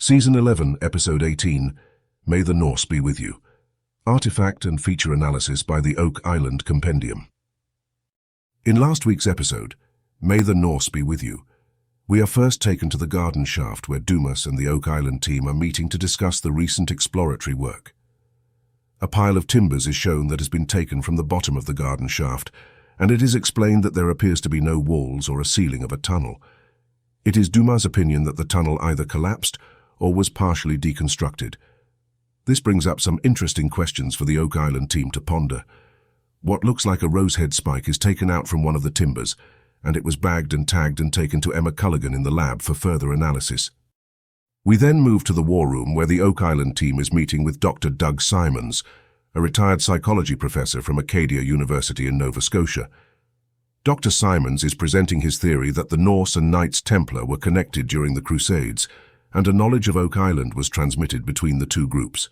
Season 11, Episode 18, May the Norse Be With You. Artifact and feature analysis by the Oak Island Compendium. In last week's episode, May the Norse Be With You, we are first taken to the garden shaft where Dumas and the Oak Island team are meeting to discuss the recent exploratory work. A pile of timbers is shown that has been taken from the bottom of the garden shaft, and it is explained that there appears to be no walls or a ceiling of a tunnel. It is Dumas' opinion that the tunnel either collapsed or was partially deconstructed. This brings up some interesting questions for the Oak Island team to ponder. What looks like a rosehead spike is taken out from one of the timbers, and it was bagged and tagged and taken to Emma Culligan in the lab for further analysis. We then move to the war room where the Oak Island team is meeting with Dr. Doug Simons, a retired psychology professor from Acadia University in Nova Scotia. Dr. Simons is presenting his theory that the Norse and Knights Templar were connected during the Crusades, and a knowledge of Oak Island was transmitted between the two groups.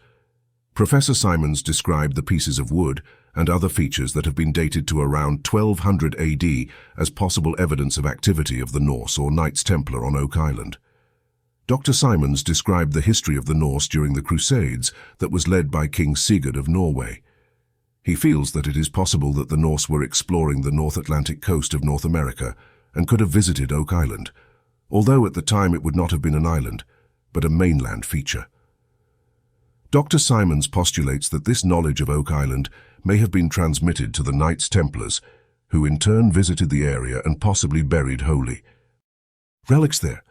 Professor Simons described the pieces of wood and other features that have been dated to around 1200 AD as possible evidence of activity of the Norse or Knights Templar on Oak Island. Dr. Simons described the history of the Norse during the Crusades that was led by King Sigurd of Norway. He feels that it is possible that the Norse were exploring the North Atlantic coast of North America and could have visited Oak Island, although at the time it would not have been an island, but a mainland feature. Dr. Simons postulates that this knowledge of Oak Island may have been transmitted to the Knights Templars, who in turn visited the area and possibly buried Holy relics there.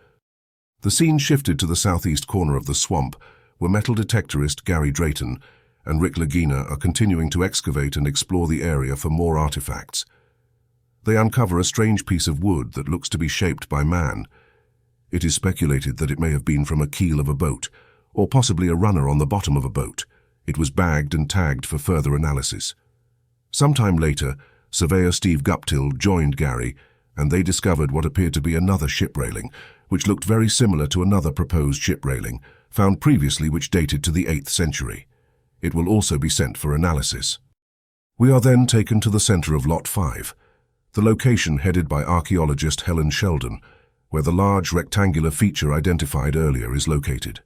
The scene shifted to the southeast corner of the swamp, where metal detectorist Gary Drayton and Rick Lagina are continuing to excavate and explore the area for more artifacts. They uncover a strange piece of wood that looks to be shaped by man. It is speculated that it may have been from a keel of a boat, or possibly a runner on the bottom of a boat. It was bagged and tagged for further analysis. Sometime later, surveyor Steve Guptill joined Gary, and they discovered what appeared to be another ship railing, which looked very similar to another proposed ship railing, found previously which dated to the 8th century. It will also be sent for analysis. We are then taken to the center of Lot 5, the location headed by archaeologist Helen Sheldon, where the large rectangular feature identified earlier is located.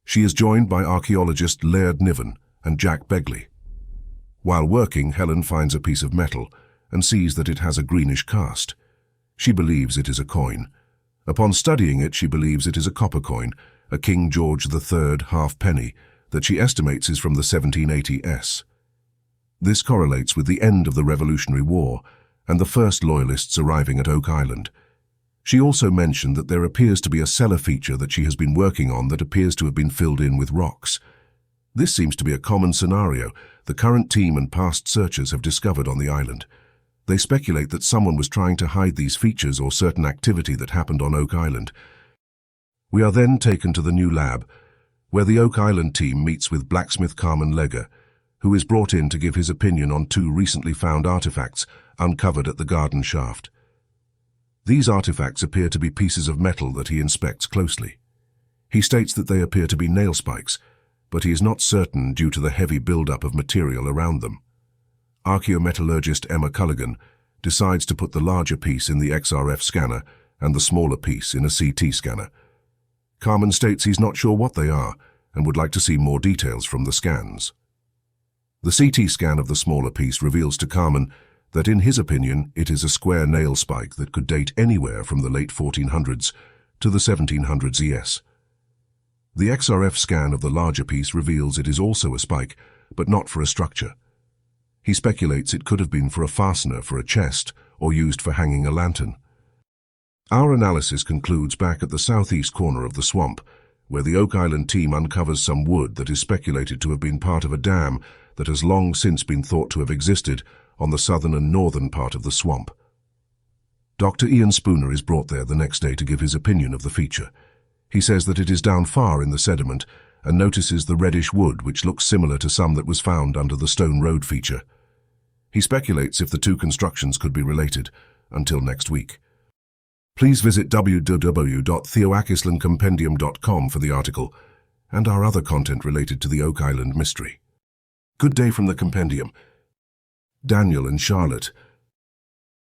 She is joined by archaeologist Laird Niven and Jack Begley. While working, Helen finds a piece of metal and sees that it has a greenish cast. She believes it is a coin. Upon studying it, she believes it is a copper coin, a King George III halfpenny, that she estimates is from the 1780s. This correlates with the end of the Revolutionary War and the first Loyalists arriving at Oak Island. She also mentioned that there appears to be a cellar feature that she has been working on that appears to have been filled in with rocks. This seems to be a common scenario the current team and past searchers have discovered on the island. They speculate that someone was trying to hide these features or certain activity that happened on Oak Island. We are then taken to the new lab, where the Oak Island team meets with blacksmith Carmen Legger, who is brought in to give his opinion on two recently found artifacts uncovered at the garden shaft. These artifacts appear to be pieces of metal that he inspects closely. He states that they appear to be nail spikes, but he is not certain due to the heavy buildup of material around them. Archaeometallurgist Emma Culligan decides to put the larger piece in the XRF scanner and the smaller piece in a CT scanner. Carmen states he's not sure what they are and would like to see more details from the scans. The CT scan of the smaller piece reveals to Carmen that in his opinion it is a square nail spike that could date anywhere from the late 1400s to the 1700s ES. The XRF scan of the larger piece reveals it is also a spike, but not for a structure. He speculates it could have been for a fastener for a chest or used for hanging a lantern. Our analysis concludes back at the southeast corner of the swamp, where the Oak Island team uncovers some wood that is speculated to have been part of a dam that has long since been thought to have existed on the southern and northern part of the swamp. Dr. Ian Spooner is brought there the next day to give his opinion of the feature. He says that it is down far in the sediment and notices the reddish wood which looks similar to some that was found under the Stone Road feature. He speculates if the two constructions could be related. Until next week. Please visit www.theoakislandcompendium.com for the article and our other content related to the Oak Island mystery. Good day from the Compendium. Daniel and Charlotte